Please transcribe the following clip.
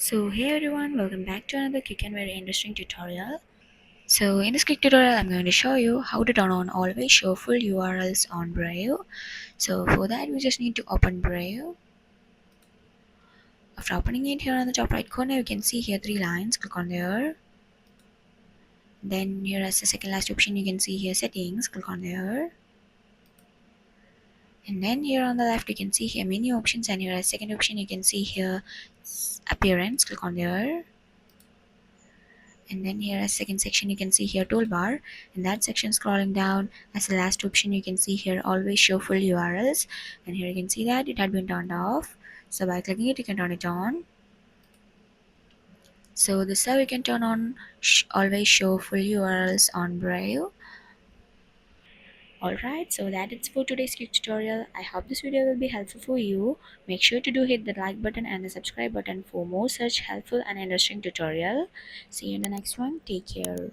So hey everyone, welcome back to another quick and very interesting tutorial. So in this quick tutorial, I'm going to show you how to turn on always show full URLs on Brave. So for that, we just need to open Brave. After opening it, here on the top right corner, you can see here three lines. Click on there. Then here as the second last option, you can see here settings. Click on there. And then here on the left, you can see here menu options, and here as second option, you can see here appearance. Click on there. And then here as second section you can see here toolbar. In that section, scrolling down, as the last option you can see here always show full URLs, and here you can see that it had been turned off. So by clicking it you can turn it on. So this is how you can turn on always show full URLs on Brave. Alright, so that is for today's quick tutorial. I hope this video will be helpful for you. Make sure to hit the like button and the subscribe button for more such helpful and interesting tutorial. See you in the next one. Take care.